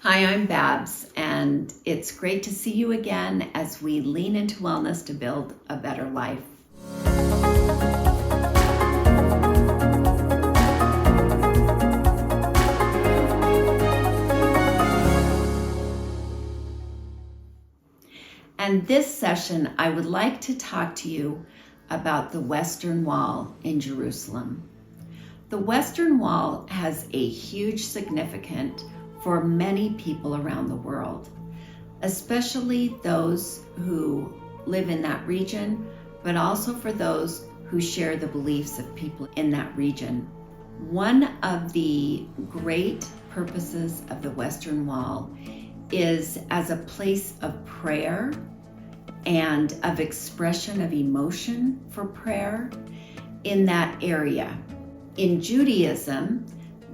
Hi, I'm Babs, and it's great to see you again as we lean into wellness to build a better life. And this session, I would like to talk to you about the Western Wall in Jerusalem. The Western Wall has a huge significance for many people around the world, especially those who live in that region, but also for those who share the beliefs of people in that region. One of the great purposes of the Western Wall is as a place of prayer and of expression of emotion for prayer in that area. In Judaism,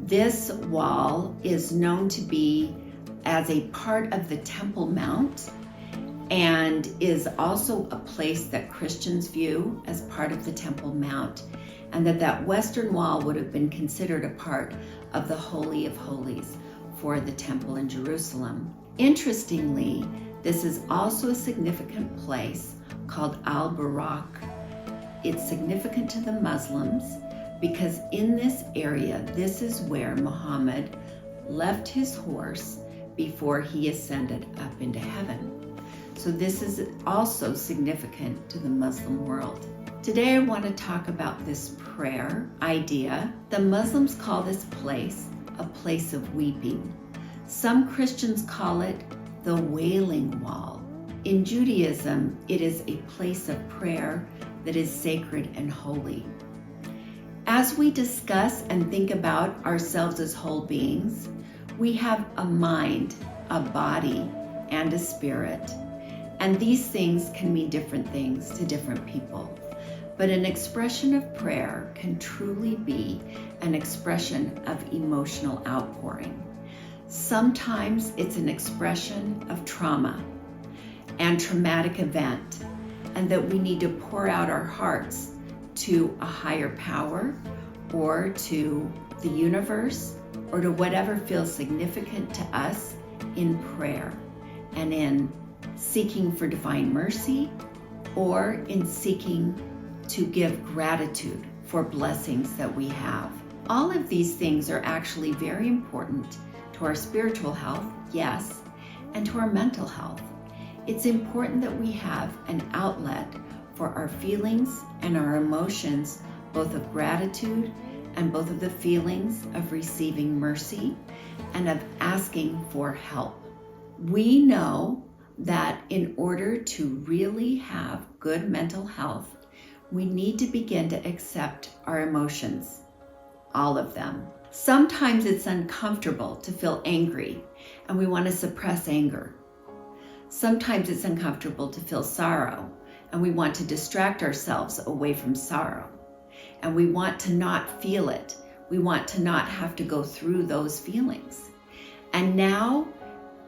this wall is known to be as a part of the Temple Mount and is also a place that Christians view as part of the Temple Mount, and that Western Wall would have been considered a part of the Holy of Holies for the temple in Jerusalem. Interestingly, this is also a significant place called Al-Barak. It's significant to the Muslims because in this area, this is where Muhammad left his horse before he ascended up into heaven. So this is also significant to the Muslim world. Today I want to talk about this prayer idea. The Muslims call this place a place of weeping. Some Christians call it the Wailing Wall. In Judaism, it is a place of prayer that is sacred and holy. As we discuss and think about ourselves as whole beings, we have a mind, a body, and a spirit. And these things can mean different things to different people. But an expression of prayer can truly be an expression of emotional outpouring. Sometimes it's an expression of trauma and traumatic event, and that we need to pour out our hearts to a higher power or to the universe or to whatever feels significant to us in prayer and in seeking for divine mercy or in seeking to give gratitude for blessings that we have. All of these things are actually very important to our spiritual health, yes, and to our mental health. It's important that we have an outlet for our feelings and our emotions, both of gratitude and both of the feelings of receiving mercy and of asking for help. We know that in order to really have good mental health, we need to begin to accept our emotions, all of them. Sometimes it's uncomfortable to feel angry and we want to suppress anger. Sometimes it's uncomfortable to feel sorrow and we want to distract ourselves away from sorrow. And we want to not feel it. We want to not have to go through those feelings. And now,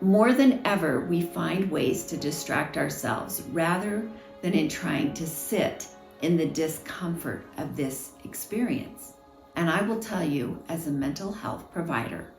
more than ever, we find ways to distract ourselves rather than in trying to sit in the discomfort of this experience. And I will tell you, as a mental health provider,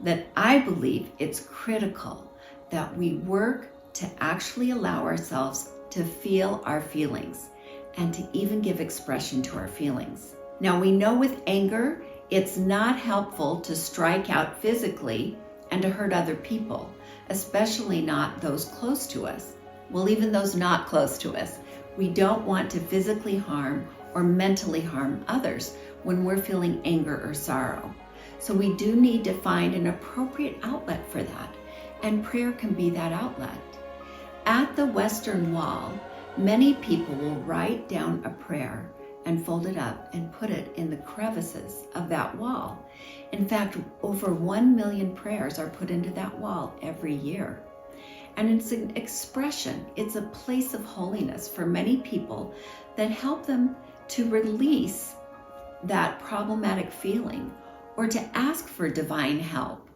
that I believe it's critical that we work to actually allow ourselves to feel our feelings and to even give expression to our feelings. Now, we know with anger, it's not helpful to strike out physically and to hurt other people, especially not those close to us. Well, even those not close to us. We don't want to physically harm or mentally harm others when we're feeling anger or sorrow. So we do need to find an appropriate outlet for that, and prayer can be that outlet. At the Western Wall, many people will write down a prayer and fold it up and put it in the crevices of that wall. In fact, over 1 million prayers are put into that wall every year. And it's an expression, it's a place of holiness for many people that help them to release that problematic feeling or to ask for divine help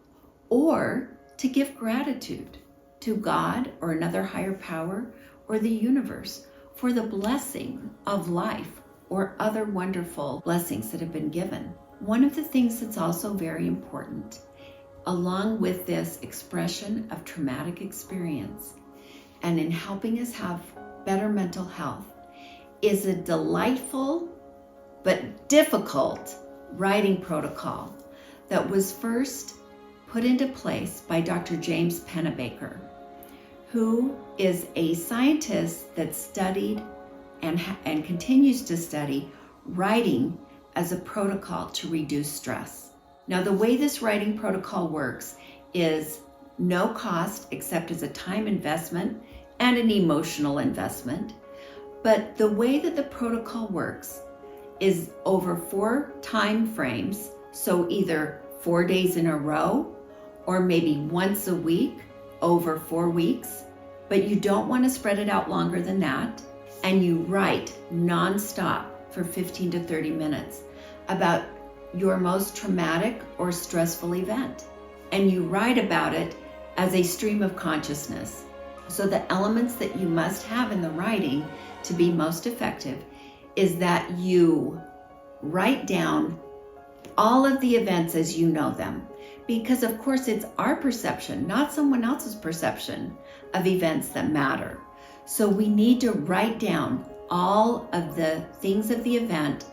or to give gratitude to God or another higher power or the universe for the blessing of life or other wonderful blessings that have been given. One of the things that's also very important along with this expression of traumatic experience and in helping us have better mental health, is a delightful but difficult writing protocol that was first put into place by Dr. James Panabaker, who is a scientist that studied and continues to study writing as a protocol to reduce stress. Now, the way this writing protocol works is no cost except as a time investment and an emotional investment. But the way that the protocol works is over 4 time frames, so either 4 days in a row or maybe once a week over 4 weeks, but you don't want to spread it out longer than that. And you write nonstop for 15 to 30 minutes about your most traumatic or stressful event. And you write about it as a stream of consciousness. So the elements that you must have in the writing to be most effective is that you write down all of the events as you know them. Because of course it's our perception, not someone else's perception of events that matter. So we need to write down all of the things of the event,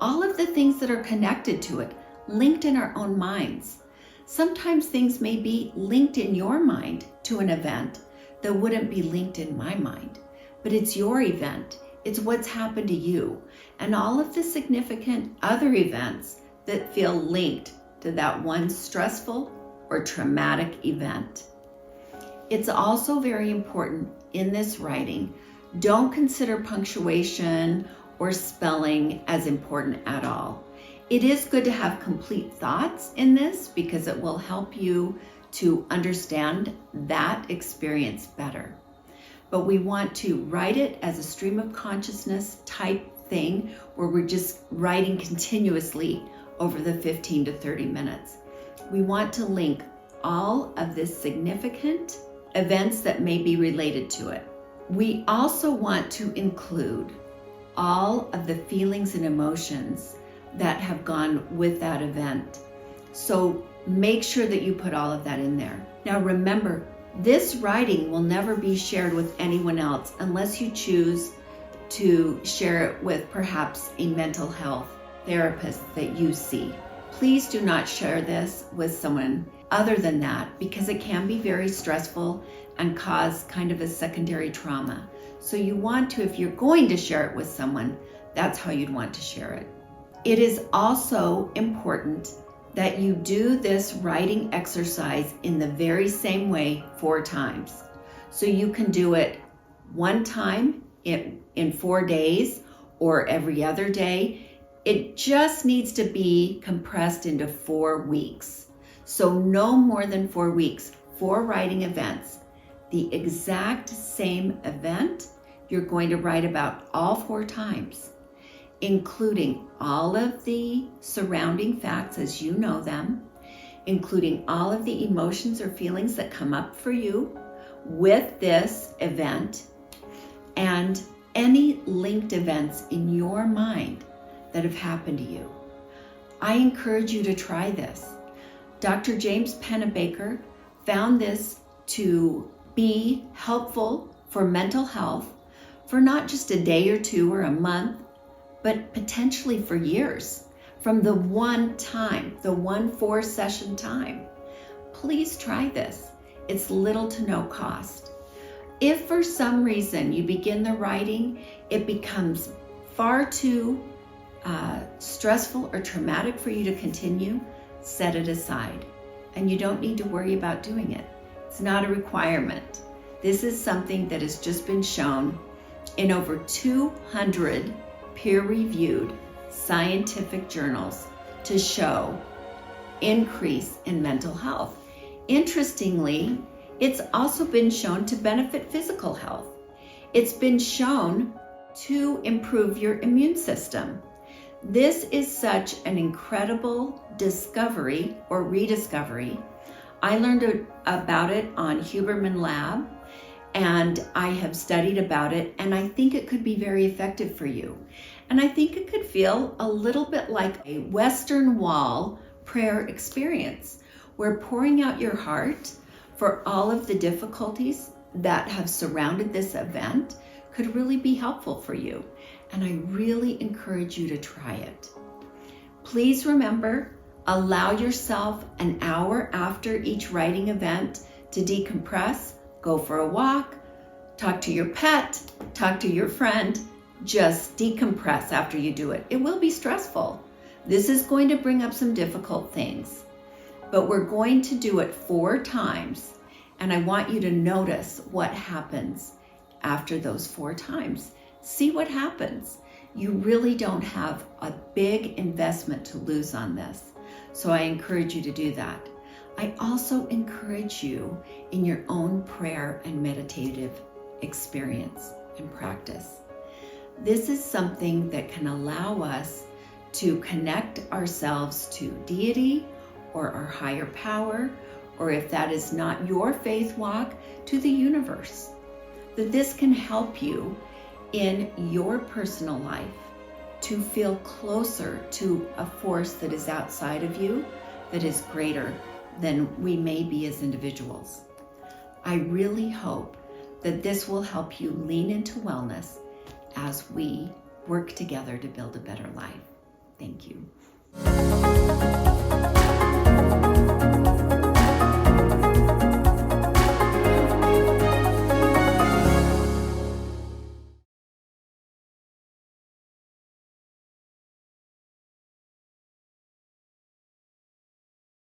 all of the things that are connected to it, linked in our own minds. Sometimes things may be linked in your mind to an event that wouldn't be linked in my mind, but it's your event. It's what's happened to you and all of the significant other events that feel linked to that one stressful or traumatic event. It's also very important in this writing, don't consider punctuation or spelling as important at all. It is good to have complete thoughts in this because it will help you to understand that experience better. But we want to write it as a stream of consciousness type thing where we're just writing continuously over the 15 to 30 minutes. We want to link all of the significant events that may be related to it. We also want to include all of the feelings and emotions that have gone with that event. So make sure that you put all of that in there. Now remember, this writing will never be shared with anyone else unless you choose to share it with perhaps a mental health therapist that you see. Please do not share this with someone other than that because it can be very stressful and cause kind of a secondary trauma. So you want to, if you're going to share it with someone, that's how you'd want to share it. It is also important that you do this writing exercise in the very same way 4 times. So you can do it one time in 4 days or every other day. It just needs to be compressed into 4 weeks. So no more than 4 weeks, 4 writing events. The exact same event you're going to write about all 4 times, including all of the surrounding facts as you know them, including all of the emotions or feelings that come up for you with this event, and any linked events in your mind that have happened to you. I encourage you to try this. Dr. James Panabaker found this to be helpful for mental health for not just a day or 2 or a month, but potentially for years from the one time, the 1 4-session time. Please try this. It's little to no cost. If for some reason you begin the writing, it becomes far too stressful or traumatic for you to continue, set it aside. And you don't need to worry about doing it. It's not a requirement. This is something that has just been shown in over 200 peer-reviewed scientific journals to show increase in mental health. Interestingly, it's also been shown to benefit physical health. It's been shown to improve your immune system. This is such an incredible discovery or rediscovery. I learned about it on Huberman Lab, and I have studied about it, and I think it could be very effective for you. And I think it could feel a little bit like a Western Wall prayer experience, where pouring out your heart for all of the difficulties that have surrounded this event could really be helpful for you. And I really encourage you to try it. Please remember, allow yourself an hour after each writing event to decompress, go for a walk, talk to your pet, talk to your friend. Just decompress after you do it. It will be stressful. This is going to bring up some difficult things, but we're going to do it 4 times. And I want you to notice what happens after those 4 times. See what happens. You really don't have a big investment to lose on this. So I encourage you to do that. I also encourage you in your own prayer and meditative experience and practice. This is something that can allow us to connect ourselves to deity or our higher power, or if that is not your faith walk, to the universe. That this can help you in your personal life to feel closer to a force that is outside of you, that is greater than we may be as individuals. I really hope that this will help you lean into wellness as we work together to build a better life. Thank you.